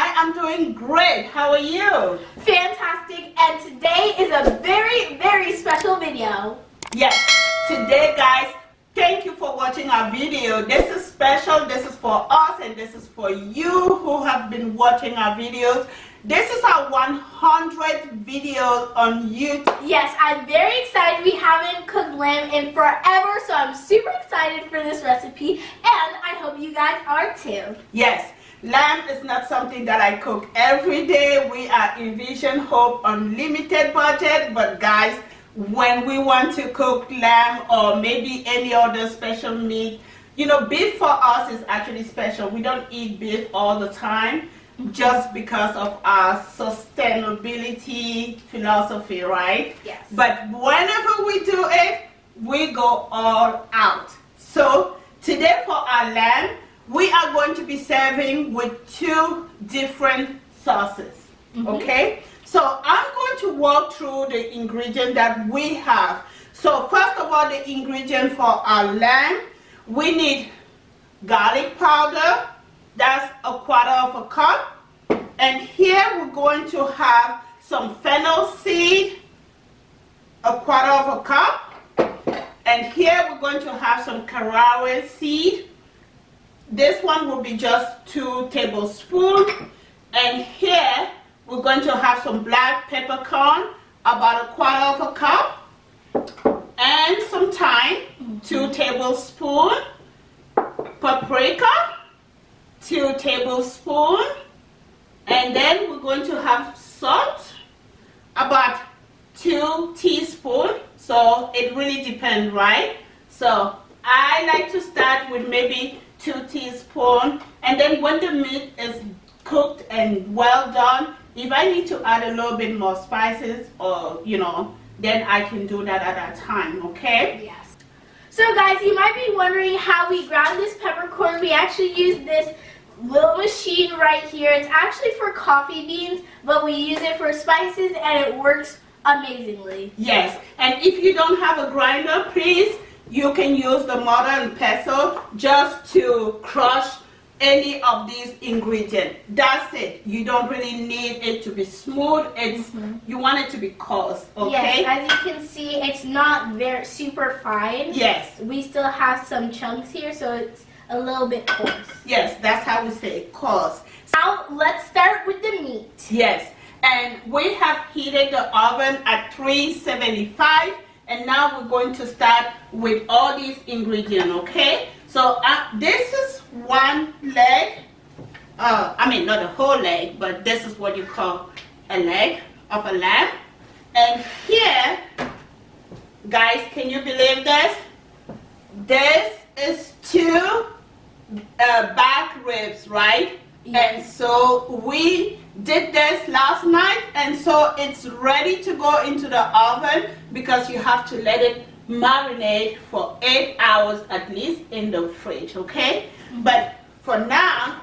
I am doing great. How are you? Fantastic, and today is a very, very special video. Yes, today guys, thank you for watching our video. This is special, this is for us, and this is for you who have been watching our videos. This is our 100th video on YouTube. Yes, I'm very excited. We haven't cooked lamb in forever, so I'm super excited for this recipe, and I hope you guys are too. Yes. Lamb is not something that I cook every day. We are invisionhope unlimited budget, but guys, when we want to cook lamb or maybe any other special meat, you know, beef for us is actually special. We don't eat beef all the time just because of our sustainability philosophy, right? Yes. But whenever we do it, we go all out. So today for our lamb, we are going to be serving with 2 different sauces, okay? So I'm going to walk through the ingredient that we have. So first of all, the ingredient for our lamb, we need garlic powder, that's 1/4 cup. And here we're going to have some fennel seed, 1/4 cup. And here we're going to have some caraway seed. This one will be just 2 tablespoons. And here we're going to have some black peppercorn, about 1/4 cup. And some thyme, 2 tablespoons. Paprika, 2 tablespoons. And then we're going to have salt, about 2 teaspoons. So it really depends, right? So I like to start with maybe 2 teaspoons, and then when the meat is cooked and well done, if I need to add a little bit more spices, or you know, then I can do that at that time, okay? Yes. So guys, you might be wondering how we ground this peppercorn. We actually use this little machine right here. It's actually for coffee beans, but we use it for spices, and it works amazingly. Yes, and if you don't have a grinder, please, you can use the mortar and pestle just to crush any of these ingredients. That's it. You don't really need it to be smooth. It's you want it to be coarse, okay? Yes, as you can see, it's not very super fine. Yes. We still have some chunks here, so it's a little bit coarse. Yes, that's how we say it, coarse. Now let's start with the meat. Yes, and we have heated the oven at 375. And now we're going to start with all these ingredients, okay? So this is 1 leg. I mean, not a whole leg, but this is what you call a leg of a lamb. And here, guys, can you believe this? This is 2 back ribs, right? Yes. And so we did this last night, and so it's ready to go into the oven because you have to let it marinate for 8 hours at least in the fridge, okay? But for now,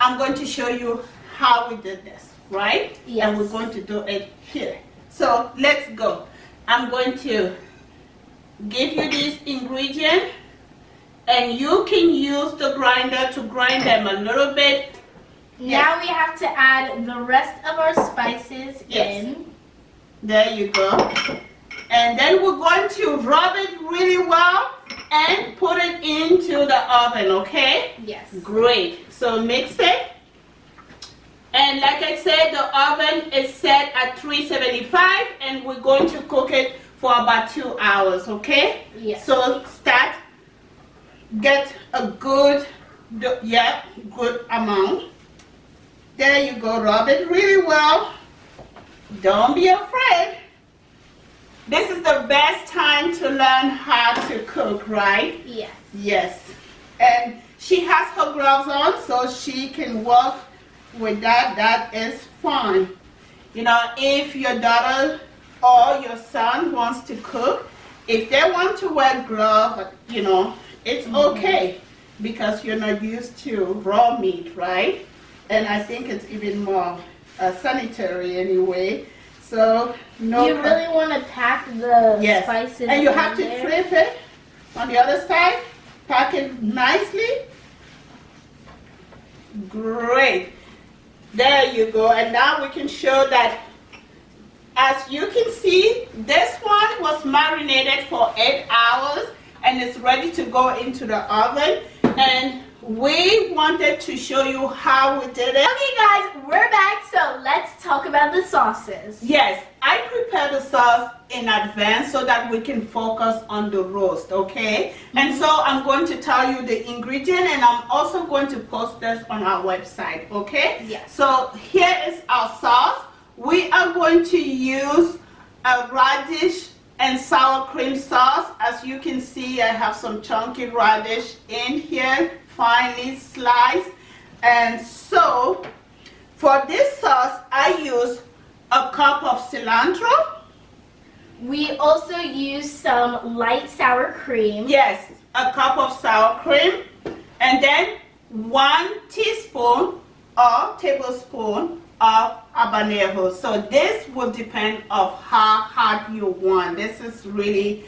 I'm going to show you how we did this, right? Yes. And we're going to do it here. So let's go. I'm going to give you these ingredients, and you can use the grinder to grind them a little bit. Now we have to add the rest of our spices in. There you go. And then we're going to rub it really well and put it into the oven, okay? Yes. Great. So mix it. And like I said, the oven is set at 375, and we're going to cook it for about 2 hours, okay? Yes. So start. Get a good amount. There you go. Rub it really well. Don't be afraid. This is the best time to learn how to cook, right? Yes. Yes. And she has her gloves on, so she can work with that. That is fine. You know, if your daughter or your son wants to cook, if they want to wear gloves, you know, it's okay because you're not used to raw meat, right? And I think it's even more sanitary anyway. So no. You really want to pack the spices. And you have to flip it on the other side. Pack it nicely. Great. There you go. And now we can show that, as you can see, this one was marinated for 8 hours and it's ready to go into the oven. And we wanted to show you how we did it. Okay guys, we're back, so let's talk about the sauces. Yes, I prepared the sauce in advance so that we can focus on the roast, okay? And so I'm going to tell you the ingredient, and I'm also going to post this on our website, okay? Yes. So here is our sauce. We are going to use a radish and sour cream sauce. As you can see, I have some chunky radish in here, finely sliced. And so for this sauce, I use a cup of cilantro. We also use some light sour cream. Yes, a cup of sour cream. And then 1 teaspoon or tablespoon of habanero. So this will depend of how hot you want. This is really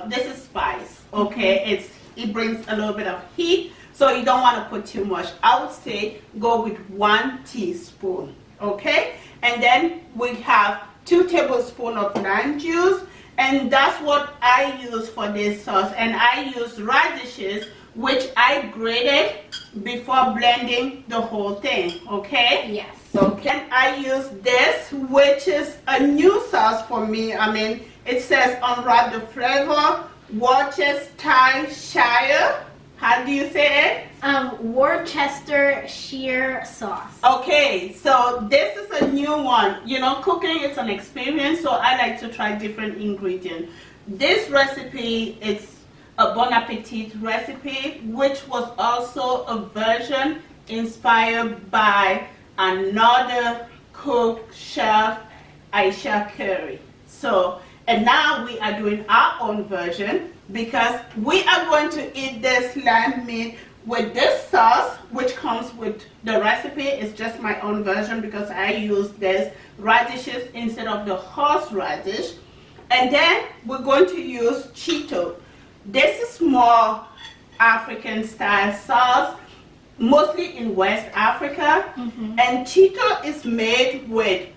this is spice, okay? It brings a little bit of heat, so you don't want to put too much. I would say go with 1 teaspoon, okay? And then we have 2 tablespoons of lime juice, and that's what I use for this sauce. And I use radishes, which I grated before blending the whole thing, okay? Yes. Okay, I use this, which is a new sauce for me. I mean, it says unwrap the flavor, Worcestershire. How do you say it? Worcestershire sauce. Okay, so this is a new one. You know, cooking is an experience, so I like to try different ingredients. This recipe is a Bon Appetit recipe, which was also a version inspired by another cook, chef, Aisha Curry. So, and now we are doing our own version because we are going to eat this lamb meat with this sauce, which comes with the recipe. It's just my own version because I use this radishes instead of the horseradish. And then we're going to use Shito. This is more African style sauce, mostly in West Africa. And Shito is made with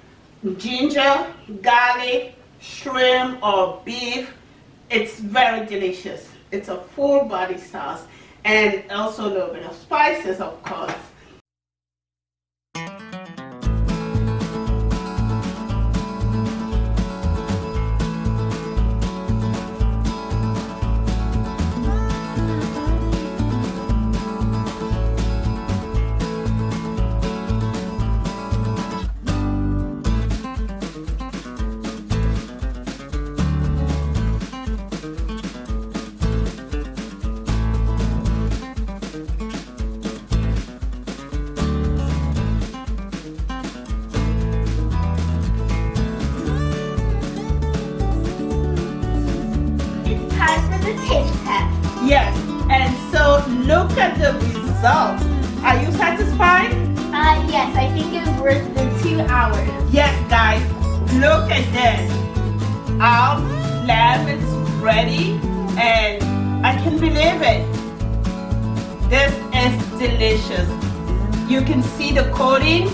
ginger, garlic, shrimp or beef. It's very delicious. It's a full body sauce, and also a little bit of spices, of course. Yes, and so look at the results. Are you satisfied? Yes, I think it's worth the 2 hours. Yes, guys, look at this. Our lamb is ready, and I can believe it. This is delicious. You can see the coating.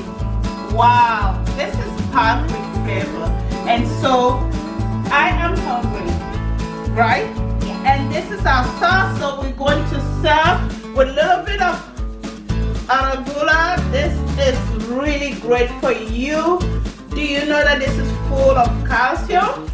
Wow, this is perfect flavor. And so I am hungry, right? And this is our sauce, so we're going to serve with a little bit of arugula. This is really great for you. Do you know that this is full of calcium?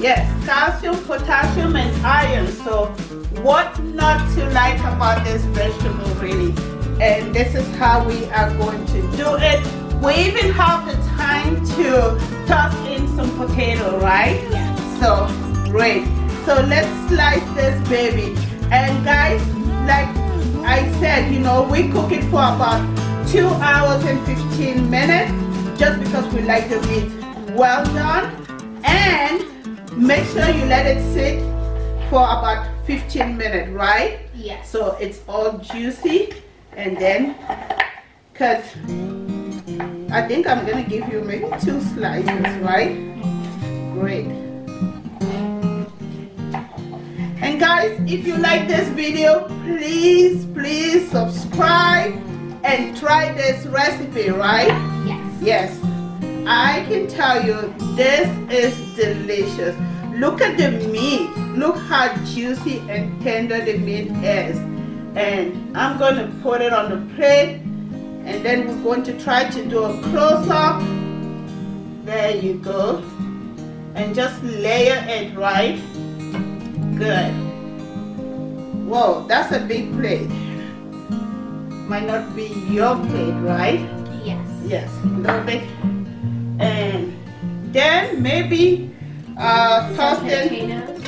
Yes, calcium, potassium, and iron. So what not to like about this vegetable, really? And this is how we are going to do it. We even have the time to toss in some potato, right? Yes. So great. So let's slice this baby. And guys, like I said, you know, we cook it for about 2 hours and 15 minutes just because we like the meat well done. And make sure you let it sit for about 15 minutes, right? Yes. So it's all juicy. And then cut. I think I'm gonna give you maybe 2 slices, right? Great. And guys, if you like this video, please subscribe and try this recipe, right? Yes. Yes. I can tell you this is delicious. Look at the meat. Look how juicy and tender the meat is. And I'm going to put it on the plate, and then we're going to try to do a close-up. There you go. And just layer it, right? Good. Whoa, that's a big plate. Might not be your plate, right? Yes. Yes, a little bit. And then maybe toss it. Potatoes.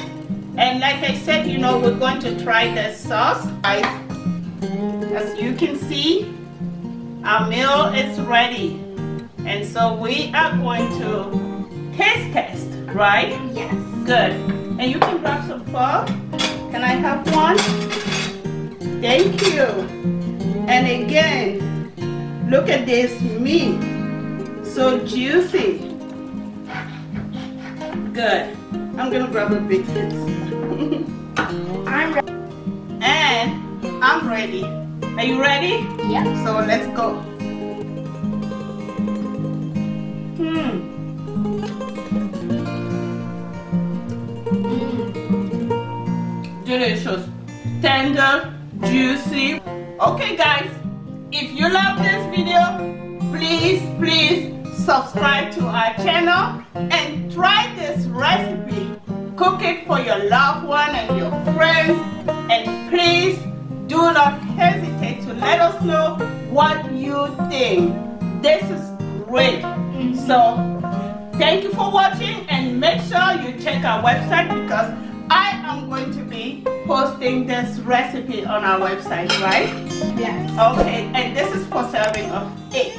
And like I said, you know, we're going to try the sauce. As you can see, our meal is ready. And so we are going to taste test, right? Yes. Good. And you can grab some fork. Can I have one? Thank you. And again, look at this meat. So juicy. Good. I'm gonna grab a big piece. I'm ready. And I'm ready. Are you ready? Yep. So let's go. Delicious, tender, juicy. Okay guys, if you love this video, please subscribe to our channel and try this recipe. Cook it for your loved one and your friends, and please do not hesitate to let us know what you think. This is great. So thank you for watching, and make sure you check our website because I am going to be posting this recipe on our website, right? Yes. Okay, and this is for serving of 8.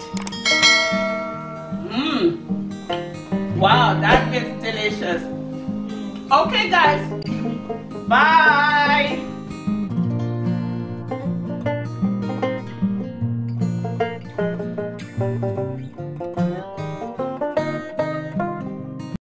Wow, that is delicious. Okay guys, bye.